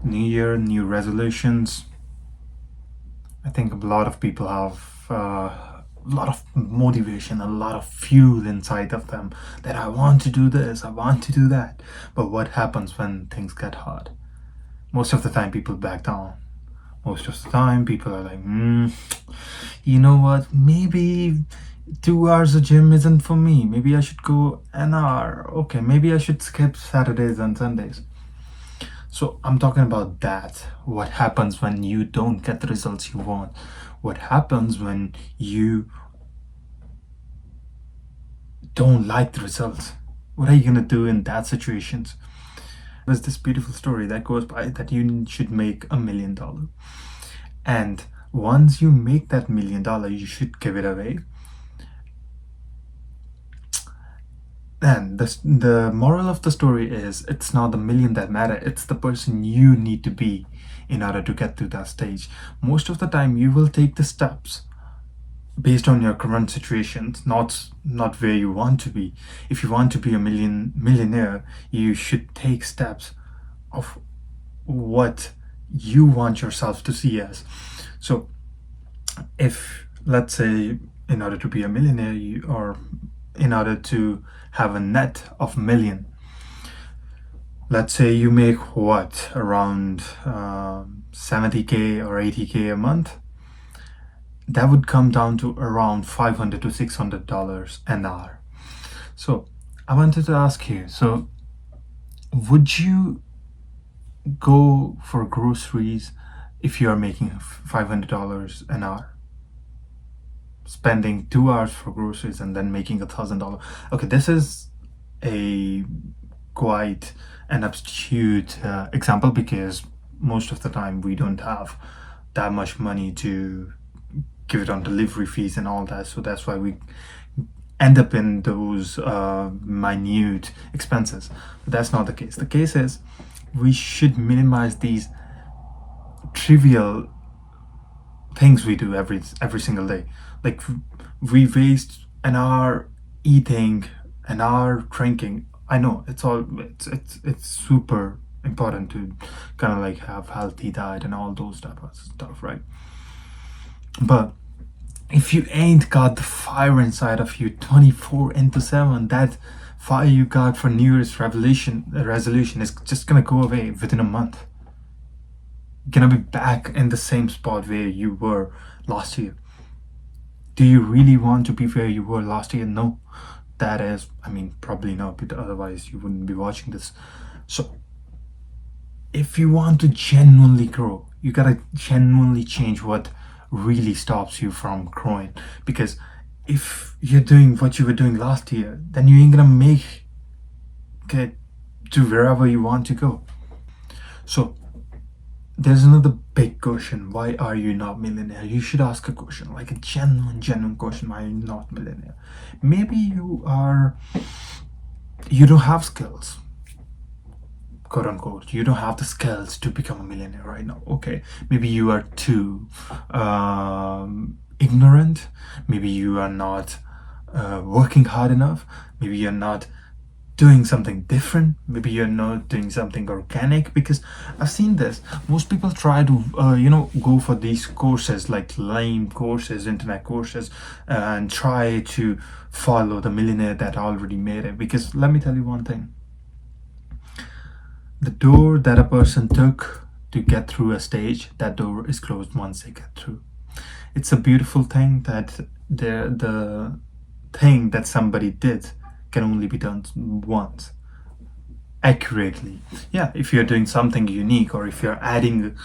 New Year, new resolutions. I think a lot of people have a lot of motivation, a lot of fuel inside of them that I want to do this, I want to do that. But what happens when things get hard? Most of the time, people back down. Most of the time, people are like, you know what? Maybe 2 hours of gym isn't for me. Maybe I should go an hour. Okay, maybe I should skip Saturdays and Sundays. So I'm talking about that. What happens when you don't get the results you want? What happens when you don't like the results? What are you gonna do in that situations? There's this beautiful story that goes by that you should make $1 million. And once you make that $1 million, you should give it away. And the moral of the story is it's not the million that matter, it's the person you need to be in order to get to that stage. Most of the time you will take the steps based on your current situations, not where you want to be. If you want to be a millionaire, you should take steps of what you want yourself to see as. So if, let's say, in order to be a millionaire, or in order to have a net of million, let's say you make what, around 70k or 80k a month, that would come down to around $500 to $600 an hour. So I wanted to ask you, so would you go for groceries if you are making $500 an hour, spending 2 hours for groceries and then making $1,000? Okay, this is a quite an obtuse example, because most of the time we don't have that much money to give it on delivery fees and all that, so that's why we end up in those minute expenses. But that's not the case. The case is we should minimize these trivial things we do every single day. Like, we waste an hour eating, an hour drinking. I know it's super important to kind of like have healthy diet and all those type of stuff, right? But if you ain't got the fire inside of you 24/7, that fire you got for New Year's resolution is just gonna go away within a month. You're gonna be back in the same spot where you were last year. Do you really want to be where you were last year? No. That is, I mean, probably not, but otherwise you wouldn't be watching this. So if you want to genuinely grow, you gotta genuinely change what really stops you from growing. Because if you're doing what you were doing last year, then you ain't gonna make it to wherever you want to go. So there's another big question: why are you not millionaire? You should ask a question, like a genuine question: why are you not millionaire? Maybe you don't have skills, quote unquote. You don't have the skills to become a millionaire right now. Okay, maybe you are too ignorant. Maybe you are not working hard enough. Maybe you're not doing something different. Maybe you're not doing something organic. Because I've seen this, most people try to go for these courses, like lame courses, internet courses, and try to follow the millionaire that already made it. Because let me tell you one thing: the door that a person took to get through a stage, that door is closed once they get through. It's a beautiful thing that the thing that somebody did can only be done once, accurately. Yeah, if you're doing something unique, or if you're adding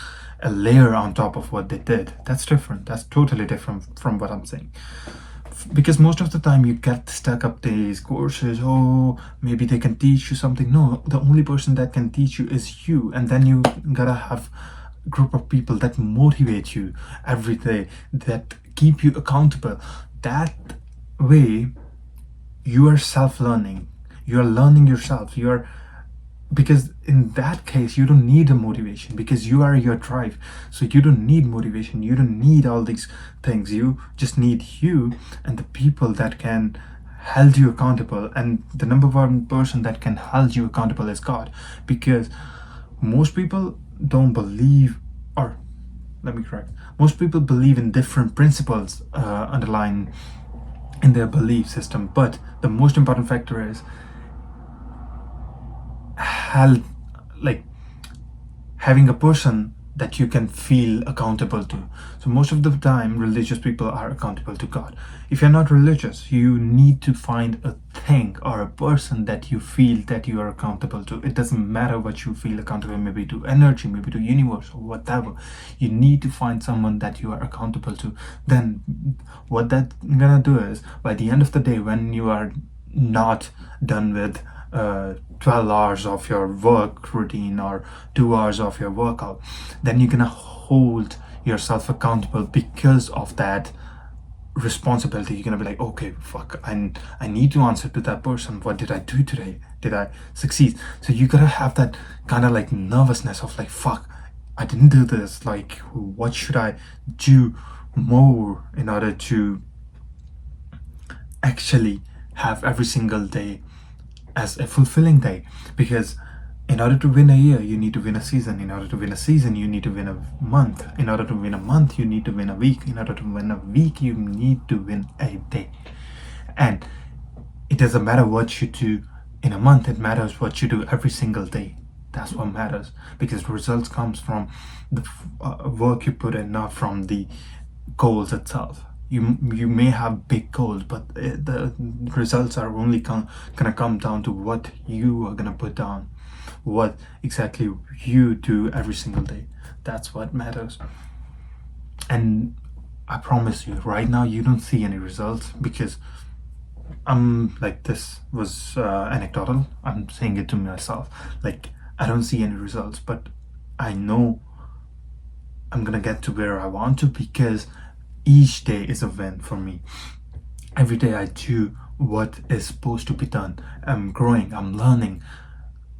a layer on top of what they did, that's different. That's totally different from what I'm saying. Because most of the time you get stuck up these courses. Oh, maybe they can teach you something. No, the only person that can teach you is you. And then you gotta have a group of people that motivate you every day, that keep you accountable. That way you are self-learning, you are learning yourself. Because in that case you don't need a motivation, because you are your drive. So you don't need motivation, you don't need all these things. You just need you and the people that can hold you accountable. And the number one person that can hold you accountable is God. Because most people don't believe, or let me correct, most people believe in different principles underlying in their belief system, but the most important factor is how, like, having a person that you can feel accountable to. So most of the time religious people are accountable to God. If you're not religious, you need to find a thing or a person that you feel that you are accountable to. It doesn't matter what you feel accountable, maybe to energy, maybe to universe or whatever. You need to find someone that you are accountable to. Then what that's gonna do is, by the end of the day, when you are not done with 12 hours of your work routine or 2 hours of your workout, then you're gonna hold yourself accountable because of that responsibility. You're gonna be like, okay, fuck, I need to answer to that person. What did I do today? Did I succeed? So you gotta have that kind of like nervousness of like, fuck, I didn't do this. Like, what should I do more in order to actually have every single day as a fulfilling day? Because in order to win a year, you need to win a season. In order to win a season, you need to win a month. In order to win a month, you need to win a week. In order to win a week, you need to win a day. And it doesn't matter what you do in a month, it matters what you do every single day. That's what matters, because results comes from the work you put in, not from the goals itself. You may have big goals, but the results are only gonna come down to what you are gonna put down, what exactly you do every single day. That's what matters. And I promise you, right now you don't see any results, because I'm like, this was anecdotal. I'm saying it to myself. Like, I don't see any results, but I know I'm gonna get to where I want to, because each day is a win for me. Every day I do what is supposed to be done. I'm growing, I'm learning.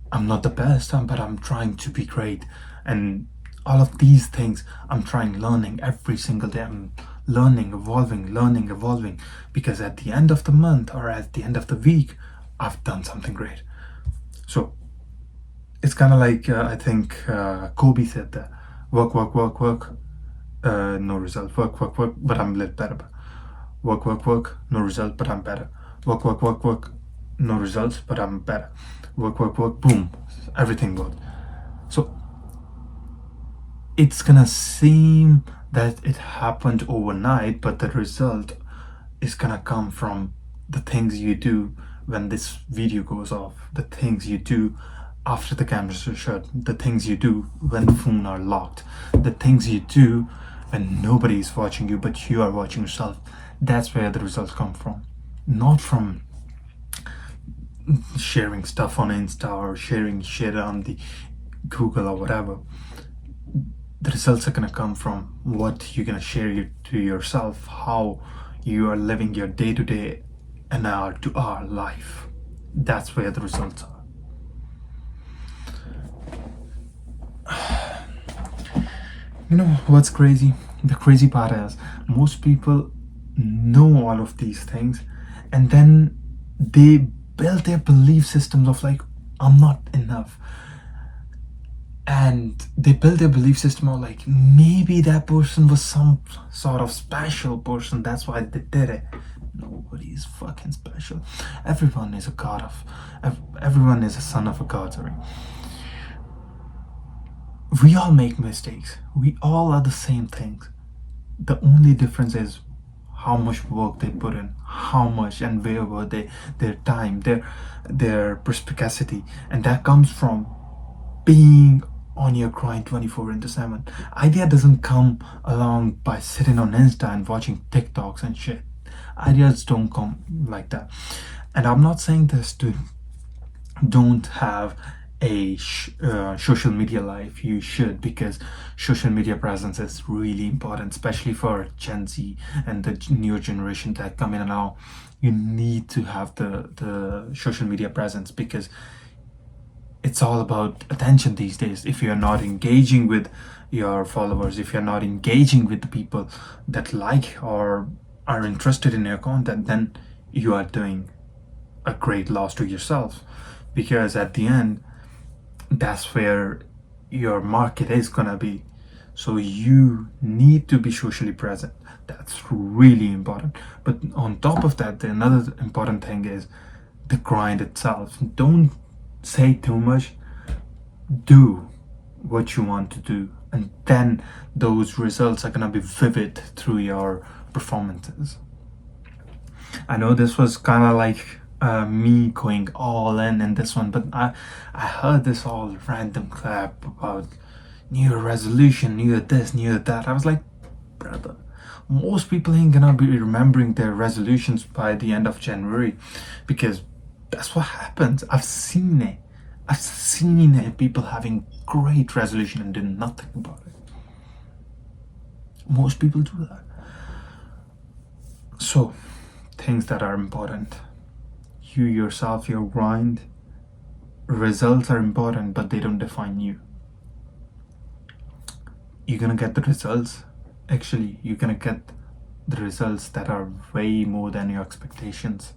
I'm not the best, but I'm trying to be great. And all of these things, I'm trying, learning every single day. I'm learning, evolving, because at the end of the month or at the end of the week, I've done something great. So it's kind of like, I think Kobe said that, work, no result. Work, but I'm a little better. Work, no result, but I'm better. Work, no results, but I'm better. Work, boom, everything good. So it's gonna seem that it happened overnight, but the result is gonna come from the things you do when this video goes off, the things you do after the cameras are shut, the things you do when the phone are locked, the things you do when nobody is watching you but you are watching yourself. That's where the results come from, not from sharing stuff on Insta or sharing shit on the Google or whatever. The results are gonna come from what you're gonna share to yourself, how you are living your day-to-day and hour to hour life. That's where the results are. You know what's crazy? The crazy part is, most people know all of these things, and then they build their belief systems of like, I'm not enough. And they build their belief system of like, maybe that person was some sort of special person, that's why they did it. Nobody is fucking special. Everyone is a god of, everyone is a son of a god, sorry. We all make mistakes. We all are the same things. The only difference is how much work they put in, how much and where were they, their time, their perspicacity, and that comes from being on your grind 24/7. Idea doesn't come along by sitting on Insta and watching TikToks and shit. Ideas don't come like that. And I'm not saying this to don't have a social media life. You should, because social media presence is really important, especially for Gen Z and the new generation that come in now. You need to have the social media presence, because it's all about attention these days. If you're not engaging with your followers, if you're not engaging with the people that like or are interested in your content, then you are doing a great loss to yourself, because at the end, that's where your market is gonna be. So you need to be socially present. That's really important. But on top of that, the another important thing is the grind itself. Don't say too much. Do what you want to do, and then those results are gonna be vivid through your performances. I know this was kind of like me going all in this one, but I heard this all random crap about New Year resolution, New Year this, New Year that. I was like, brother, most people ain't gonna be remembering their resolutions by the end of January, because that's what happens. I've seen it. I've seen it. People having great resolution and doing nothing about it. Most people do that. So, things that are important. You yourself, your grind. Results are important, but they don't define you. You're gonna get the results. Actually, you're gonna get the results that are way more than your expectations.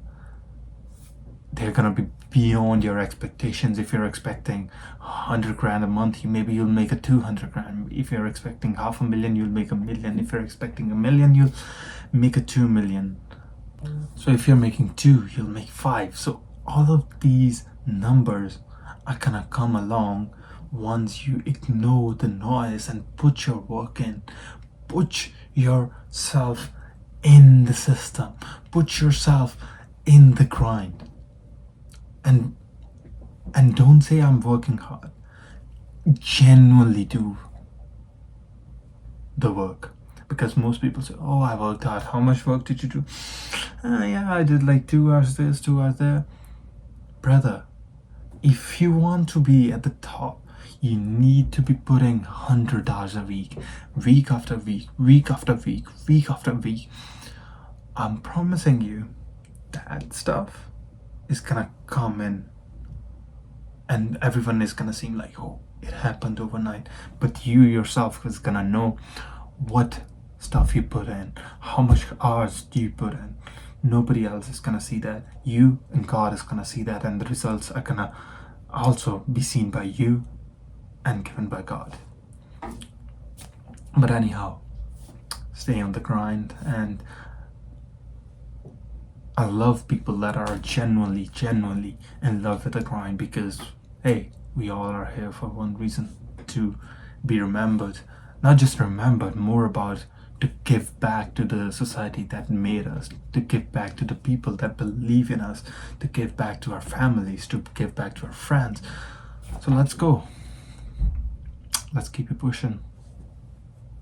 They're gonna be beyond your expectations. If you're expecting 100 grand a month, maybe you'll make a 200 grand. If you're expecting 500,000, you'll make 1 million. If you're expecting 1 million, you'll make a 2 million. So if you're making 2, you'll make 5. So all of these numbers are gonna come along once you ignore the noise and put your work in. Put yourself in the system. Put yourself in the grind. And don't say I'm working hard. Genuinely do the work. Because most people say, oh, I worked hard. How much work did you do? Yeah, I did like 2 hours this, 2 hours there. Brother, if you want to be at the top, you need to be putting 100 hours a week, week after week, week after week, week after week. I'm promising you that stuff is gonna come in, and everyone is gonna seem like, oh, it happened overnight. But you yourself is gonna know what stuff you put in, how much hours do you put in. Nobody else is gonna see that. You and God is gonna see that, and the results are gonna also be seen by you and given by God. But anyhow, stay on the grind. And I love people that are genuinely in love with the grind, because hey, we all are here for one reason: to be remembered. Not just remembered, more about to give back to the society that made us, to give back to the people that believe in us, to give back to our families, to give back to our friends. So let's go. Let's keep it pushing.